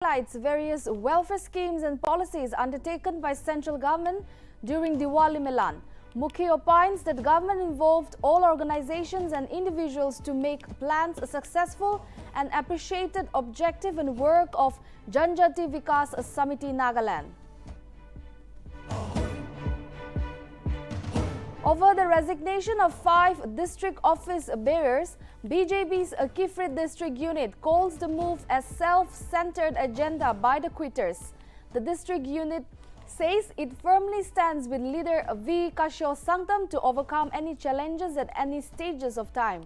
highlights various welfare schemes and policies undertaken by central government during Diwali Milan. Mukhi opines that government involved all organizations and individuals to make plans successful and appreciated objective and work of Janjati Vikas Samiti Nagaland. Over the resignation of 5 district office bearers, BJP's Kifrit district unit calls the move as self-centered agenda by the quitters. The district unit says it firmly stands with leader V. Kasho Sanktam to overcome any challenges at any stages of time.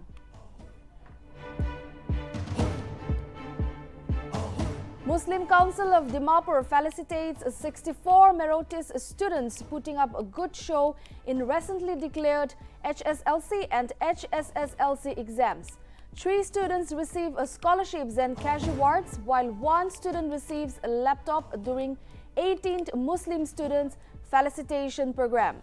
Muslim Council of Dimapur felicitates 64 Merotis students putting up a good show in recently declared HSLC and HSSLC exams. 3 students receive scholarships and cash awards, while 1 student receives a laptop during 18th Muslim Students Felicitation program.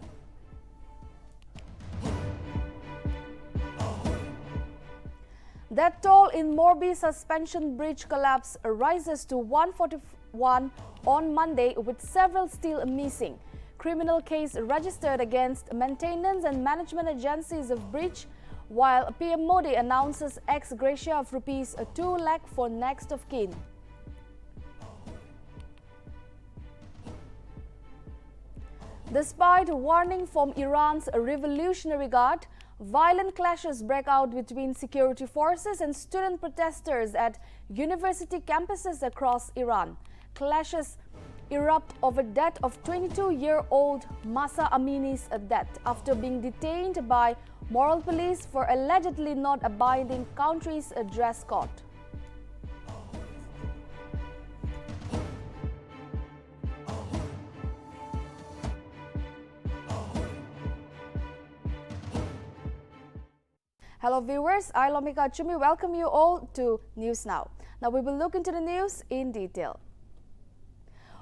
Death toll in Morbi suspension bridge collapse rises to 141 on Monday, with several still missing. Criminal case registered against maintenance and management agencies of bridge, while PM Modi announces ex gratia of rupees 2 lakh for next of kin. Despite warning from Iran's Revolutionary Guard, violent clashes break out between security forces and student protesters at university campuses across Iran. Clashes erupt over death of 22-year-old Masa Amini's death after being detained by moral police for allegedly not abiding country's dress code. Hello viewers, I Lomika Chumi welcome you all to News Now. Now we will look into the news in detail.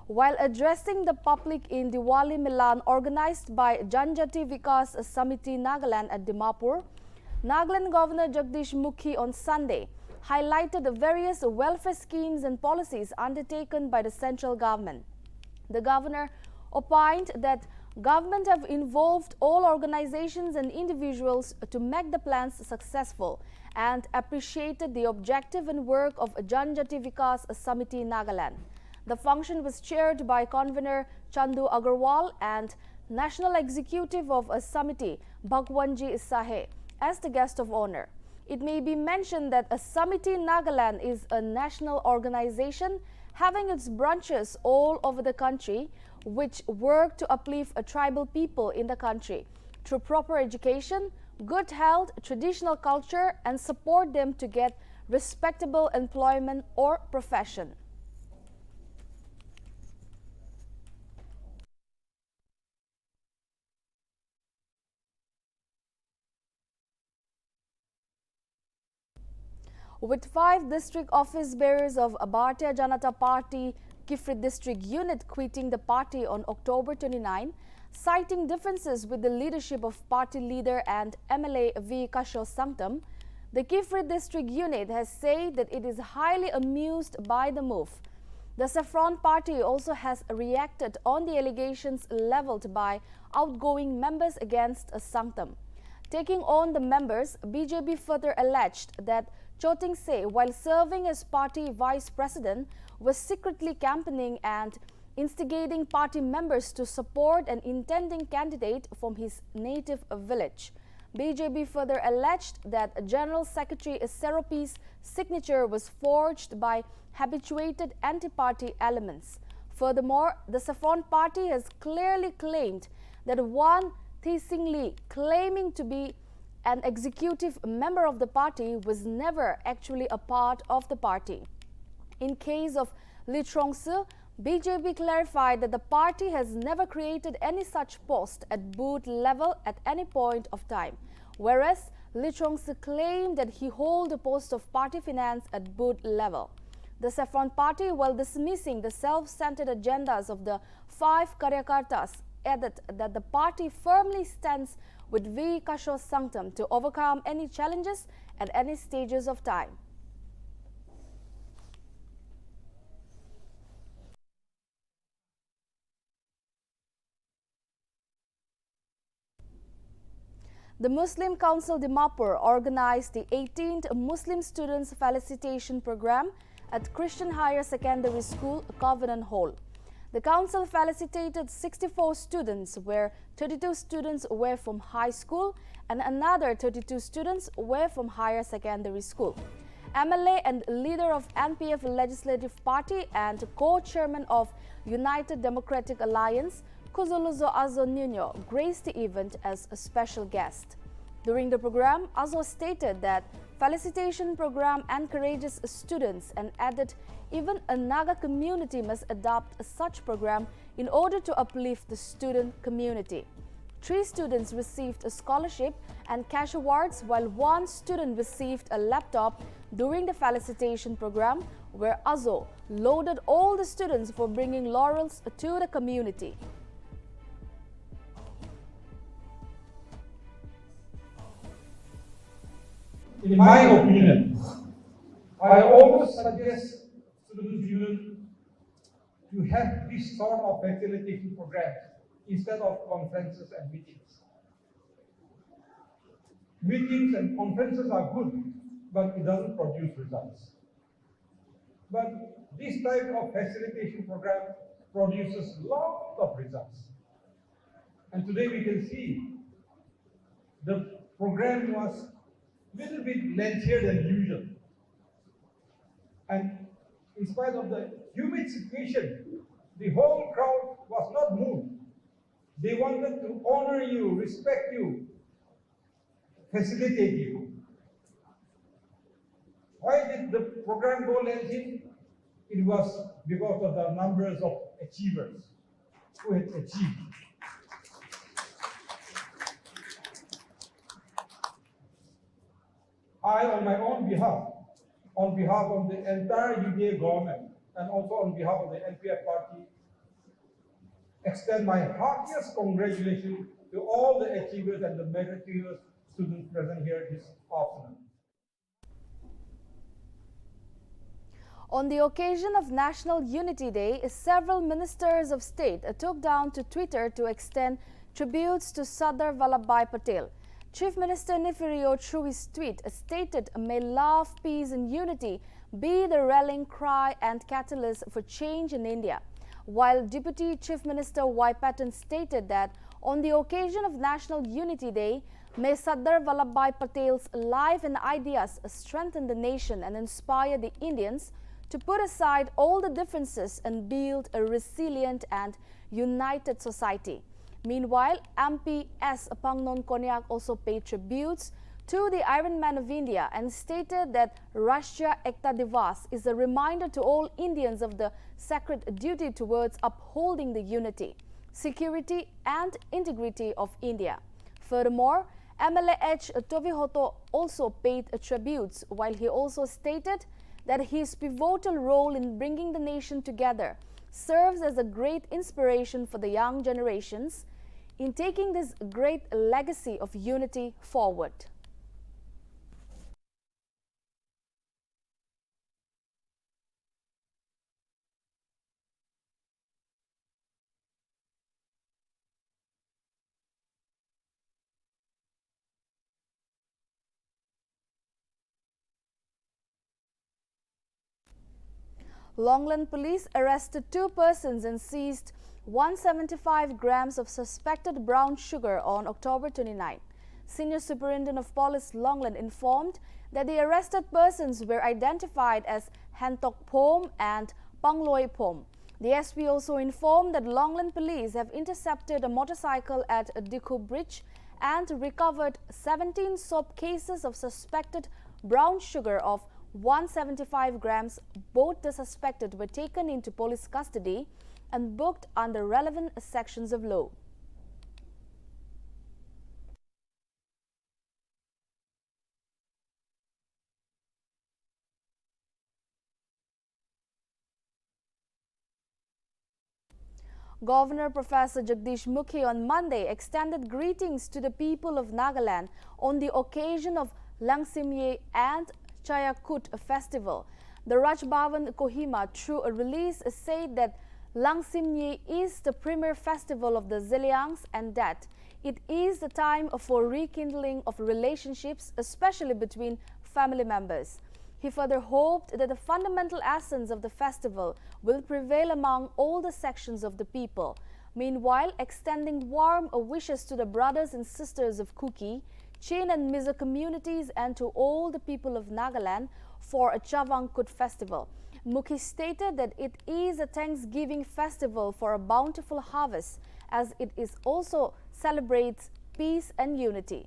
While addressing the public in Diwali Milan organized by Janjati Vikas Samiti Nagaland at Dimapur, Nagaland Governor Jagdish Mukhi on Sunday highlighted the various welfare schemes and policies undertaken by the central government. The governor opined that government have involved all organizations and individuals to make the plans successful and appreciated the objective and work of Janjati Vikas Samiti Nagaland. The function was chaired by convener Chandu Agarwal and National Executive of Samiti Bhagwanji Sahe as the guest of honor. It may be mentioned that Samiti Nagaland is a national organization having its branches all over the country, which work to uplift tribal people in the country through proper education, good health, traditional culture, and support them to get respectable employment or profession. With 5 district office bearers of Bharatiya Janata Party Kifrit district unit quitting the party on October 29, citing differences with the leadership of party leader and MLA V. Kasho Sanktam, the Kifrit district unit has said that it is highly amused by the move. The Saffron party also has reacted on the allegations leveled by outgoing members against Sanktam. Taking on the members, BJP further alleged that Choting Se, while serving as party vice president, was secretly campaigning and instigating party members to support an intending candidate from his native village. BJP further alleged that General Secretary Seropi's signature was forged by habituated anti-party elements. Furthermore, the Saffron party has clearly claimed that one Thi-Sing Lee, claiming to be an executive member of the party, was never actually a part of the party. In case of Lee Trong-se, BJP clarified that the party has never created any such post at booth level at any point of time, whereas Lee Trong-se claimed that he holds the post of party finance at booth level. The Saffron party, while dismissing the self-centered agendas of the 5 Karyakartas, added that the party firmly stands with V. Kasho Sanktam to overcome any challenges at any stages of time. The Muslim Council Dimapur organized the 18th Muslim Students Felicitation Program at Christian Higher Secondary School, Covenant Hall. The council felicitated 64 students, where 32 students were from high school and another 32 students were from higher secondary school. MLA and leader of NPF Legislative Party and co-chairman of United Democratic Alliance, Kuzuluzo Azo Nuno, graced the event as a special guest. During the program, Azo stated that Felicitation program encourages students and added even a Naga community must adopt such program in order to uplift the student community. 3 students received a scholarship and cash awards, while 1 student received a laptop during the Felicitation program, where Azo lauded all the students for bringing laurels to the community. In my opinion, I always suggest student union to have this sort of facilitation programs instead of conferences and meetings. Meetings and conferences are good, but it doesn't produce results. But this type of facilitation program produces lots of results. And today we can see the program was a little bit lengthier than usual. And in spite of the humid situation, the whole crowd was not moved. They wanted to honor you, respect you, facilitate you. Why did the program go lengthy? It was because of the numbers of achievers who had achieved. I, on my own behalf, on behalf of the entire UDA government, and also on behalf of the NPF party, extend my heartiest congratulations to all the achievers and the meritorious students present here this afternoon. On the occasion of National Unity Day, several ministers of state took down to Twitter to extend tributes to Sardar Vallabhbhai Patel. Chief Minister Nltv, through his tweet, stated, "May love, peace and unity be the rallying cry and catalyst for change in India." While Deputy Chief Minister Y. Patton stated that on the occasion of National Unity Day, may Sardar Vallabhbhai Patel's life and ideas strengthen the nation and inspire the Indians to put aside all the differences and build a resilient and united society. Meanwhile, MP S. Pangnon Konyak also paid tributes to the Iron Man of India and stated that Rashtriya Ekta Divas is a reminder to all Indians of the sacred duty towards upholding the unity, security and integrity of India. Furthermore, MLA H. Tovihoto also paid tributes, while he also stated that his pivotal role in bringing the nation together serves as a great inspiration for the young generations in taking this great legacy of unity forward. Longland police arrested 2 persons and seized 175 grams of suspected brown sugar on October 29. Senior Superintendent of Police Longland informed that the arrested persons were identified as Hantok Pom and Pangloi Pom. The SP also informed that Longland police have intercepted a motorcycle at Dikhu Bridge and recovered 17 soap cases of suspected brown sugar of 175 grams. Both the suspected were taken into police custody and booked under relevant sections of law. Governor Professor Jagdish Mukhi on Monday extended greetings to the people of Nagaland on the occasion of Langsimye and Chayakut festival. The Raj Bhavan Kohima, through a release, said that Langsimnye is the premier festival of the Zeliangs and that it is the time for rekindling of relationships, especially between family members. He further hoped that the fundamental essence of the festival will prevail among all the sections of the people. Meanwhile, extending warm wishes to the brothers and sisters of Kuki, Chin and Mizo communities and to all the people of Nagaland for a Chavangkut festival. Mukhi stated that it is a Thanksgiving festival for a bountiful harvest, as it is also celebrates peace and unity.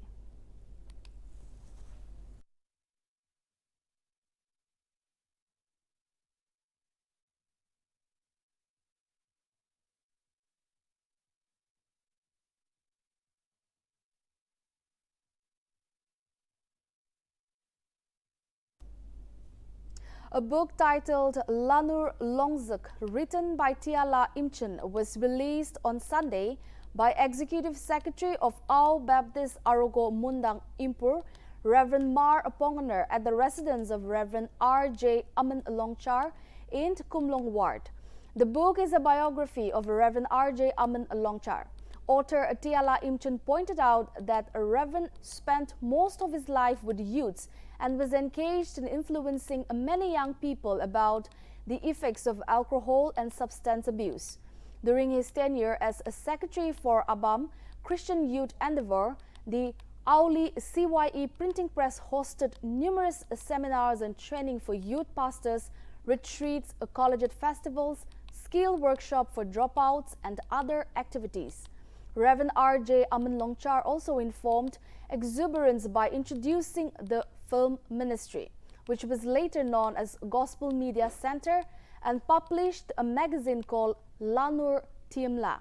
A book titled Lanur Longzuk, written by Tiala Imchen, was released on Sunday by Executive Secretary of Ao Baptist Arogo Mundang Impur, Reverend Mar Aponganer, at the residence of Reverend R.J. Aman Longchar in Kumlong Ward. The book is a biography of Reverend R.J. Aman Longchar. Author Tiala Imchen pointed out that Reverend spent most of his life with youths and was engaged in influencing many young people about the effects of alcohol and substance abuse. During his tenure as a secretary for ABAM, Christian Youth Endeavor, the Auli CYE printing press hosted numerous seminars and training for youth pastors, retreats, collegiate festivals, skill workshop for dropouts, and other activities. Reverend R.J. Aman Longchar also informed exuberance by introducing the film ministry, which was later known as Gospel Media Center, and published a magazine called Lanur Tiamla.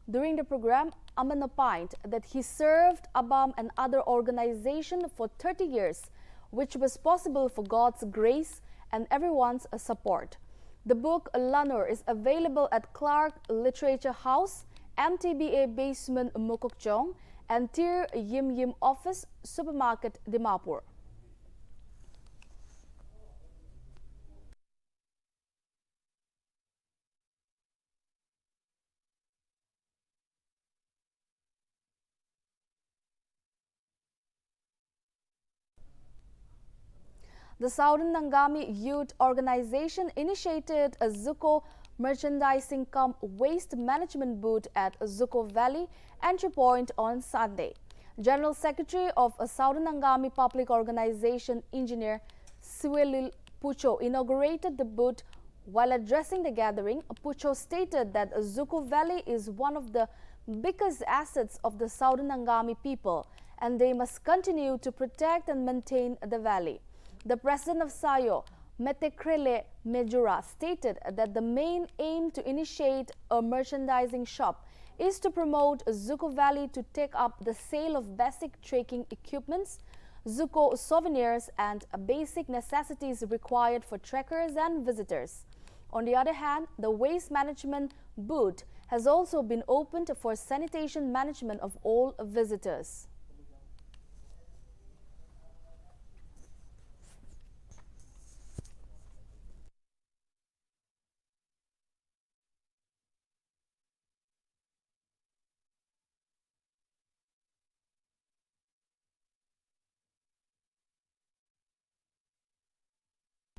During the program, Aman opined that he served ABAM and other organizations for 30 years, which was possible for God's grace and everyone's support. The book Lanur is available at Clark Literature House, MTBA Basement Mukokchong, and Tir Yim Yim Office Supermarket Dimapur. The Southern Nangami Youth Organization initiated a Zuko merchandising cum waste management booth at Zuko Valley entry point on Sunday. General Secretary of a Southern Nangami Public Organization, Engineer Suelil Pucho, inaugurated the booth. While addressing the gathering, Pucho stated that Zuko Valley is one of the biggest assets of the Southern Nangami people, and they must continue to protect and maintain the valley. The president of Sayo, Metekrele Mejura, stated that the main aim to initiate a merchandising shop is to promote Zuko Valley to take up the sale of basic trekking equipments, Zuko souvenirs, and basic necessities required for trekkers and visitors. On the other hand, the waste management booth has also been opened for sanitation management of all visitors.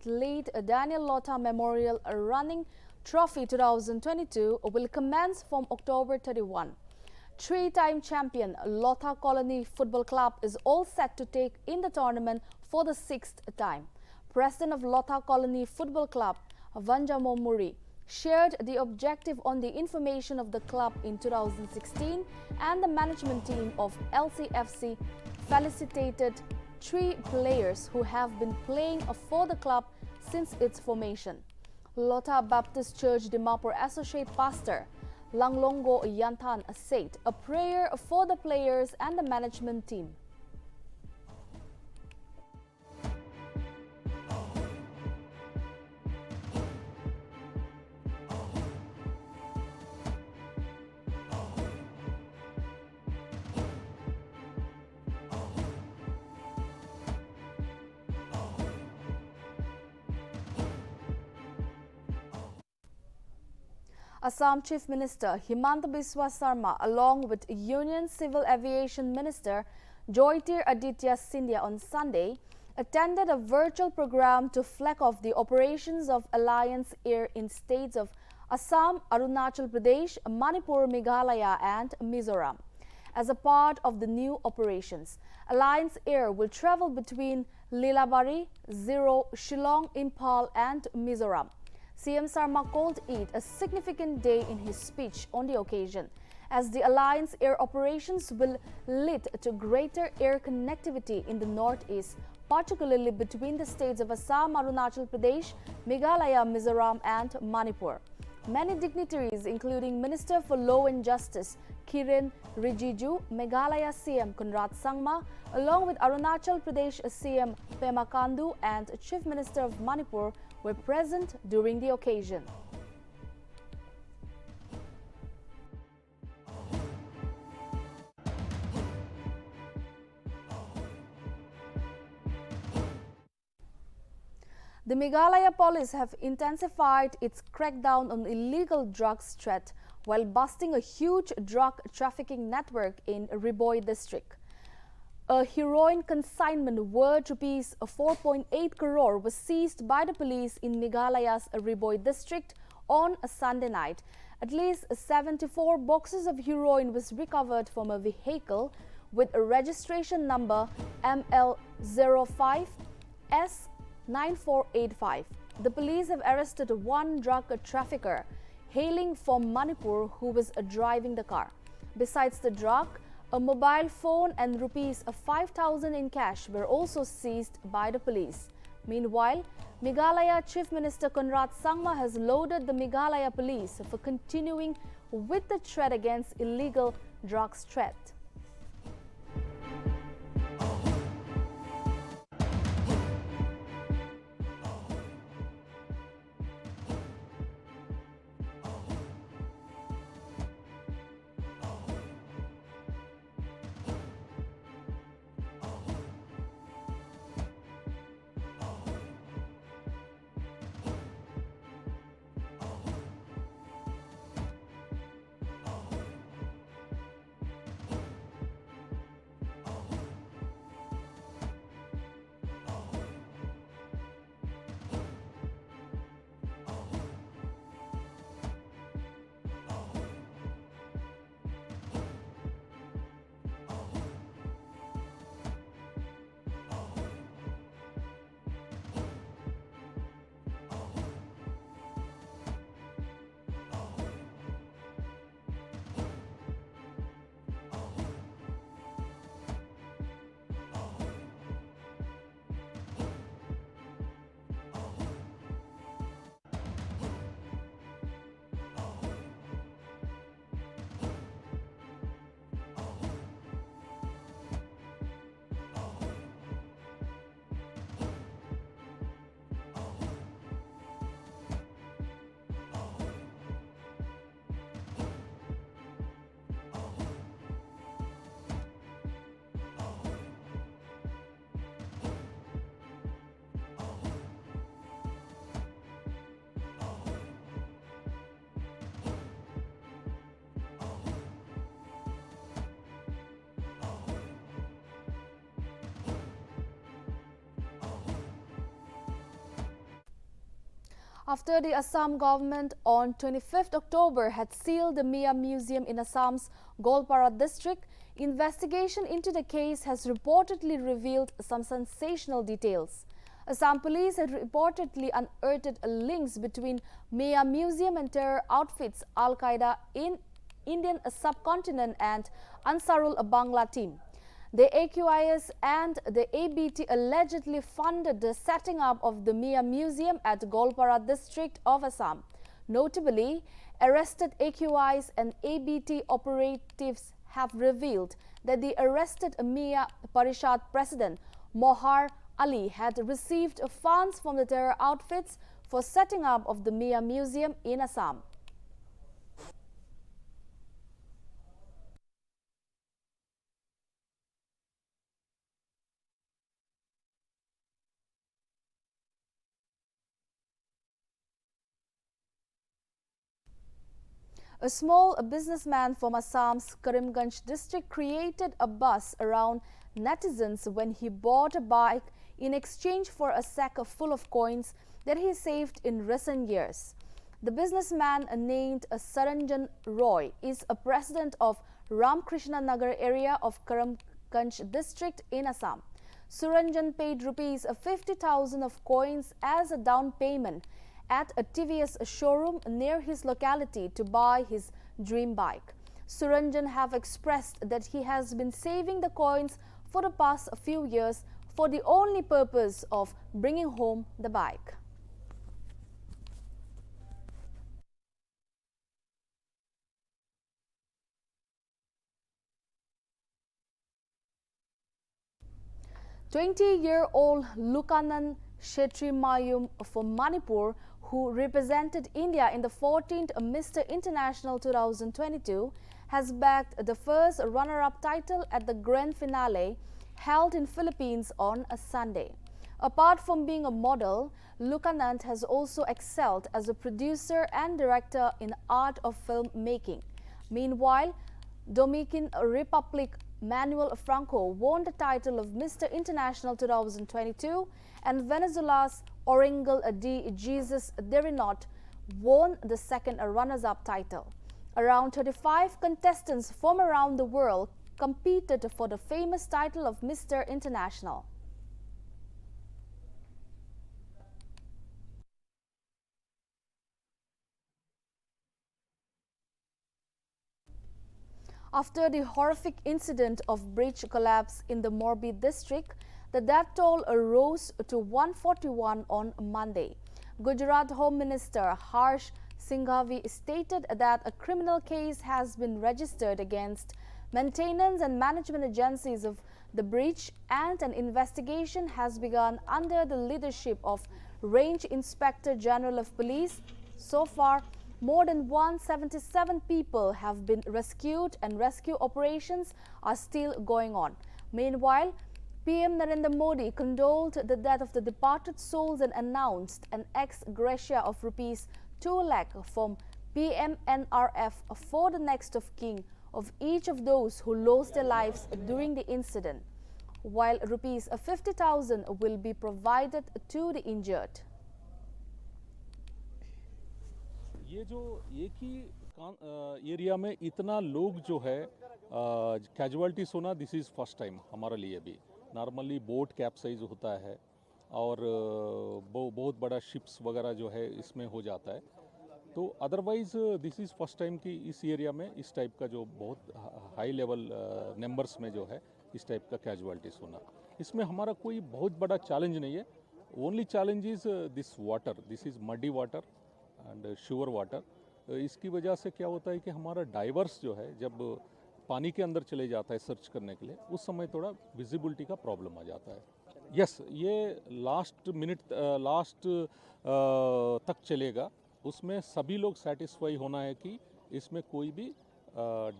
Athlete Daniel Lota Memorial Running Trophy 2022 will commence from October 31. Three-time champion Lota Colony Football Club is all set to take in the tournament for the 6th time. President of Lota Colony Football Club, Vanjamo Muri, shared the objective on the information of the club in 2016, and the management team of LCFC felicitated 3 players who have been playing for the club since its formation. Lota Baptist Church Dimapur Associate Pastor Langlongo Yantan said a prayer for the players and the management team. Assam Chief Minister Himanta Biswa Sarma, along with Union Civil Aviation Minister Jyotir Aditya Scindia on Sunday, attended a virtual program to flag off the operations of Alliance Air in states of Assam, Arunachal Pradesh, Manipur, Meghalaya and Mizoram. As a part of the new operations, Alliance Air will travel between Lilabari, Zero, Shillong, Imphal and Mizoram. CM Sarma called it a significant day in his speech on the occasion, as the Alliance Air operations will lead to greater air connectivity in the northeast, particularly between the states of Assam, Arunachal Pradesh, Meghalaya, Mizoram and Manipur. Many dignitaries, including Minister for Law and Justice Kiren Rijiju, Meghalaya CM Conrad Sangma, along with Arunachal Pradesh CM Pema Khandu and Chief Minister of Manipur, were present during the occasion. The Meghalaya police have intensified its crackdown on illegal drugs threat while busting a huge drug trafficking network in Riboi district. A heroin consignment worth rupees 4.8 crore was seized by the police in Meghalaya's Riboi district on a Sunday night. At least 74 boxes of heroin was recovered from a vehicle with a registration number ML05S9485. The police have arrested one drug trafficker hailing from Manipur who was driving the car. Besides the drug, a mobile phone and rupees 5,000 in cash were also seized by the police. Meanwhile, Meghalaya Chief Minister Conrad Sangma has lauded the Meghalaya police for continuing with the threat against illegal drugs threat. After the Assam government on 25th October had sealed the Mia Museum in Assam's Golpara district, investigation into the case has reportedly revealed some sensational details. Assam police had reportedly unearthed links between Mia Museum and terror outfits Al-Qaeda in Indian subcontinent and Ansarul Bangla team. The AQIS and the ABT allegedly funded the setting up of the Mia Museum at Golpara district of Assam. Notably, arrested AQIS and ABT operatives have revealed that the arrested Mia Parishad president Mohar Ali had received funds from the terror outfits for setting up of the Mia Museum in Assam. A small businessman from Assam's Karimganj district created a buzz around netizens when he bought a bike in exchange for a sack full of coins that he saved in recent years. The businessman named Saranjan Roy is a president of Ramkrishna Nagar area of Karimganj district in Assam. Suranjan paid rupees 50,000 of coins as a down payment at a TVS showroom near his locality to buy his dream bike. Suranjan have expressed that he has been saving the coins for the past few years for the only purpose of bringing home the bike. "20-year-old Lukanan Shetri-Mayum from Manipur, who represented India in the 14th Mr. International 2022, has bagged the first runner-up title at the grand finale held in Philippines on a Sunday. Apart from being a model, Lukanand has also excelled as a producer and director in art of filmmaking. Meanwhile, Dominican Republic Manuel Franco won the title of Mr. International 2022, and Venezuela's Orangel de Jesus Derinot won the second runners-up title. Around 35 contestants from around the world competed for the famous title of Mr. International. After the horrific incident of bridge collapse in the Morbi district, the death toll rose to 141 on Monday. Gujarat Home Minister Harsh Singhavi stated that a criminal case has been registered against maintenance and management agencies of the bridge, and an investigation has begun under the leadership of Range Inspector General of Police. So far, more than 177 people have been rescued and rescue operations are still going on. Meanwhile, PM Narendra Modi condoled the death of the departed souls and announced an ex gratia of rupees 2 lakh from PMNRF for the next of kin of each of those who lost their lives during the incident, while rupees 50,000 will be provided to the injured. ये जो एक ही area में इतना लोग जो है casualties होना, this is first time हमारे लिए भी. नॉर्मली बोट कैप्साइज होता है और बहुत बड़ा शिप्स वगैरह जो है इसमें हो जाता है. तो otherwise this is first time कि इस एरिया में इस टाइप का जो बहुत हाई लेवल नंबर्स में जो है इस टाइप का कैजुअलिटीज होना. इसमें हमारा कोई बहुत बड़ा चैलेंज नहीं है. Only challenge is this water. This is muddy water and sure water. इसकी वजह से क्या होता है कि हमारा डाइवर्स जो है जब पानी के अंदर चले जाता है सर्च करने के लिए, उस समय थोड़ा विजिबिलिटी का प्रॉब्लम आ जाता है. यस, ये लास्ट मिनट लास्ट तक चलेगा. उसमें सभी लोग सेटिस्फाई होना है कि इसमें कोई भी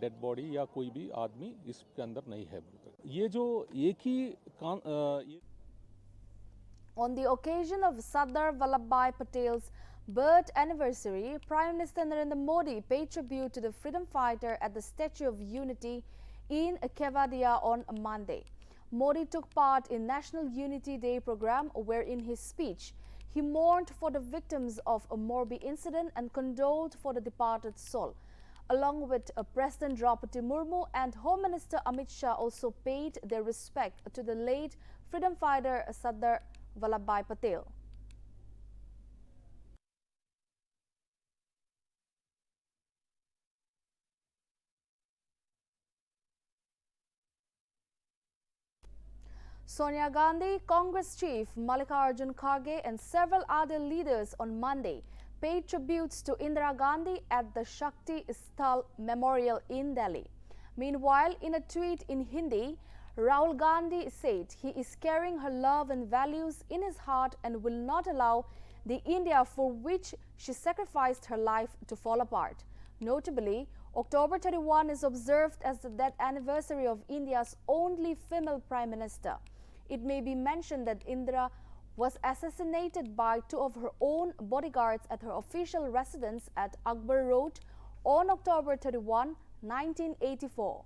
डेड बॉडी या कोई भी आदमी इसके अंदर नहीं है. ये जो एक ही On the occasion of Sardar Vallabhbhai Patel's birth anniversary, Prime Minister Narendra Modi paid tribute to the freedom fighter at the Statue of Unity in Kevadia on Monday. Modi took part in National Unity Day program, where in his speech he mourned for the victims of a Morbi incident and condoled for the departed soul. Along with President Draupadi Murmu and Home Minister Amit Shah also paid their respect to the late freedom fighter Sardar Vallabhbhai Patel. Sonia Gandhi, Congress chief Mallikarjun Kharge and several other leaders on Monday paid tributes to Indira Gandhi at the Shakti Sthal Memorial in Delhi. Meanwhile, in a tweet in Hindi, Rahul Gandhi said he is carrying her love and values in his heart and will not allow the India for which she sacrificed her life to fall apart. Notably, October 31 is observed as the death anniversary of India's only female Prime Minister. It may be mentioned that Indira was assassinated by two of her own bodyguards at her official residence at Akbar Road on October 31, 1984.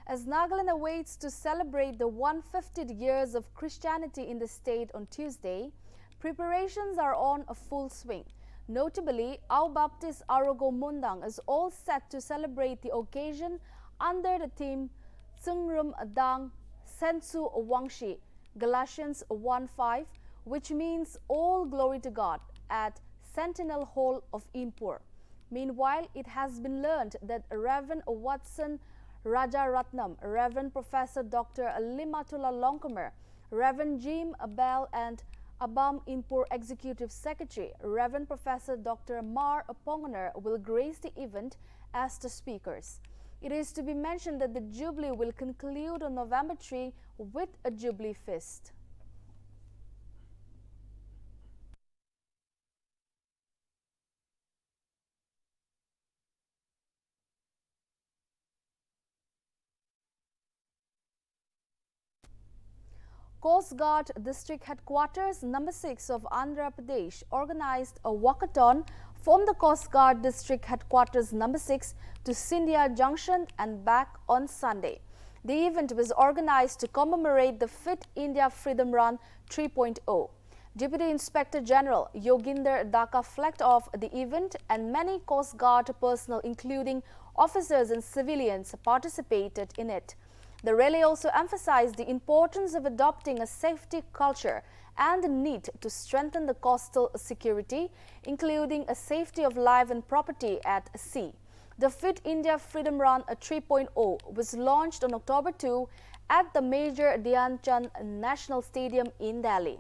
As Nagaland awaits to celebrate the 150 years of Christianity in the state on Tuesday, preparations are on a full swing. Notably, Ao Baptist Arogo Mundang is all set to celebrate the occasion under the theme Tsungrum Adang Sensu Wangshi, Galatians 1:5, which means all glory to God, at Sentinel Hall of Impur. Meanwhile, it has been learned that Reverend Watson Rajaratnam, Reverend Professor Dr. Limatullah Longkomer, Reverend Jim Abel and Abam Impur Executive Secretary, Reverend Professor Dr. Mar Apongoner will grace the event as the speakers. It is to be mentioned that the Jubilee will conclude on November 3 with a Jubilee Feast. Coast Guard District Headquarters Number 6 of Andhra Pradesh organized a walkathon from the Coast Guard District Headquarters Number 6 to Scindia Junction and back on Sunday. The event was organized to commemorate the Fit India Freedom Run 3.0. Deputy Inspector General Yoginder Daka flagged off the event, and many Coast Guard personnel, including officers and civilians, participated in it. The rally also emphasized the importance of adopting a safety culture and the need to strengthen the coastal security, including a safety of life and property at sea. The Fit India Freedom Run 3.0 was launched on October 2 at the Major Dhyan Chand National Stadium in Delhi.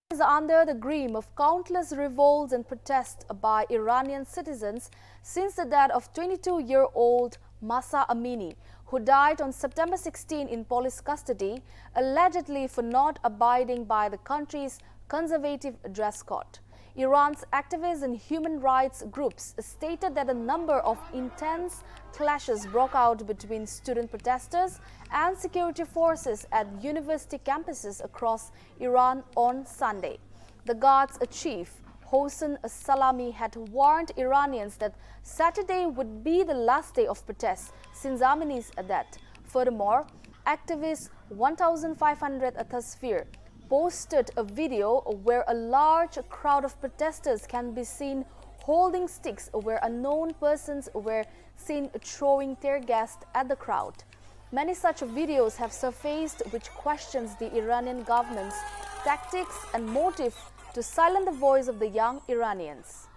Is under the grime of countless revolts and protests by Iranian citizens since the death of 22-year-old Mahsa Amini, who died on September 16 in police custody, allegedly for not abiding by the country's conservative dress code. Iran's activists and human rights groups stated that a number of intense clashes broke out between student protesters and security forces at university campuses across Iran on Sunday. The Guards chief, Hossein Salami, had warned Iranians that Saturday would be the last day of protests since Amini's death. Furthermore, activist 1500 Tasfir posted a video where a large crowd of protesters can be seen holding sticks, where unknown persons were seen throwing tear gas at the crowd. Many such videos have surfaced which questions the Iranian government's tactics and motive to silence the voice of the young Iranians.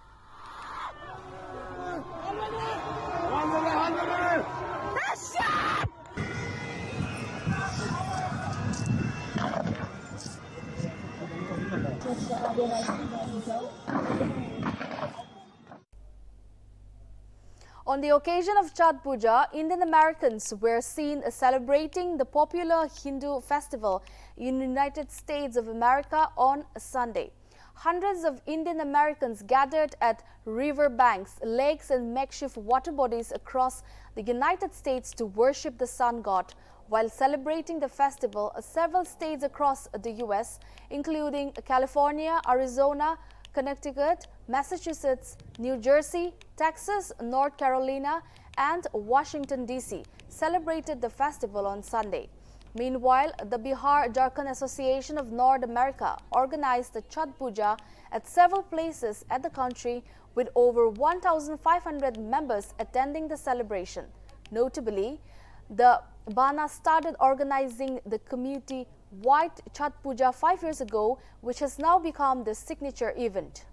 On the occasion of Chhath Puja, Indian Americans were seen celebrating the popular Hindu festival in the United States of America on Sunday. Hundreds of Indian Americans gathered at river banks, lakes and makeshift water bodies across the United States to worship the sun god. While celebrating the festival, several states across the U.S., including California, Arizona, Connecticut, Massachusetts, New Jersey, Texas, North Carolina, and Washington, D.C., celebrated the festival on Sunday. Meanwhile, the Bihar-Jharkhand Association of North America organized the Chhath Puja at several places at the country, with over 1,500 members attending the celebration. Notably, the Bana started organizing the community-wide Chhath Puja 5 years ago, which has now become the signature event.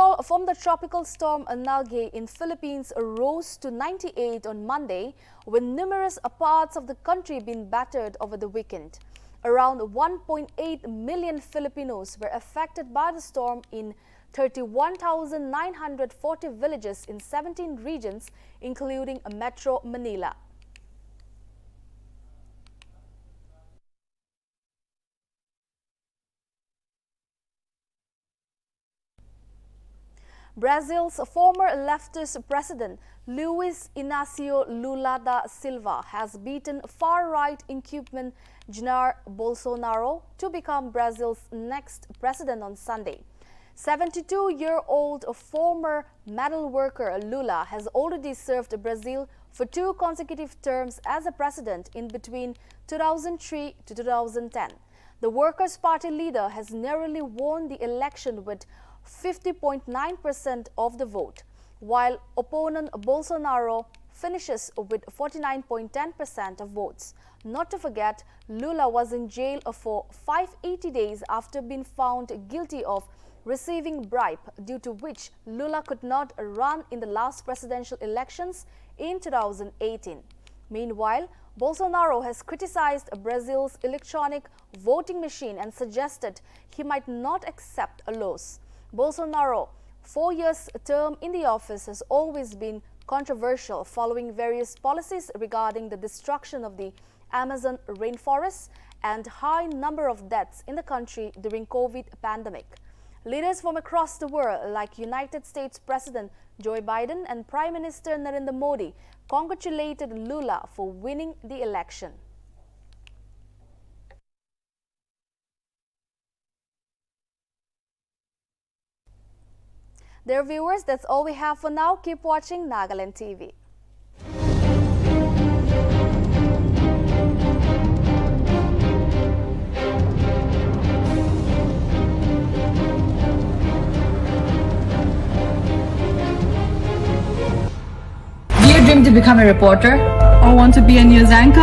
Rainfall from the tropical storm Nltv in Philippines rose to 98 on Monday, with numerous parts of the country being battered over the weekend. Around 1.8 million Filipinos were affected by the storm in 31,940 villages in 17 regions, including Metro Manila. Brazil's former leftist president Luiz Inácio Lula da Silva has beaten far-right incumbent Jair Bolsonaro to become Brazil's next president on Sunday. 72-year-old former metal worker Lula has already served Brazil for 2 consecutive terms as a president in between 2003 to 2010. The Workers' Party leader has narrowly won the election with 50.9% of the vote, while opponent Bolsonaro finishes with 49.10% of votes. Not to forget, Lula was in jail for 580 days after being found guilty of receiving bribe, due to which Lula could not run in the last presidential elections in 2018. Meanwhile, Bolsonaro has criticized Brazil's electronic voting machine and suggested he might not accept a loss. Bolsonaro's 4-year term in the office has always been controversial following various policies regarding the destruction of the Amazon rainforests and high number of deaths in the country during COVID pandemic. Leaders from across the world like United States President Joe Biden and Prime Minister Narendra Modi congratulated Lula for winning the election. Dear viewers, that's all we have for now. Keep watching Nagaland TV. Do you dream to become a reporter or want to be a news anchor?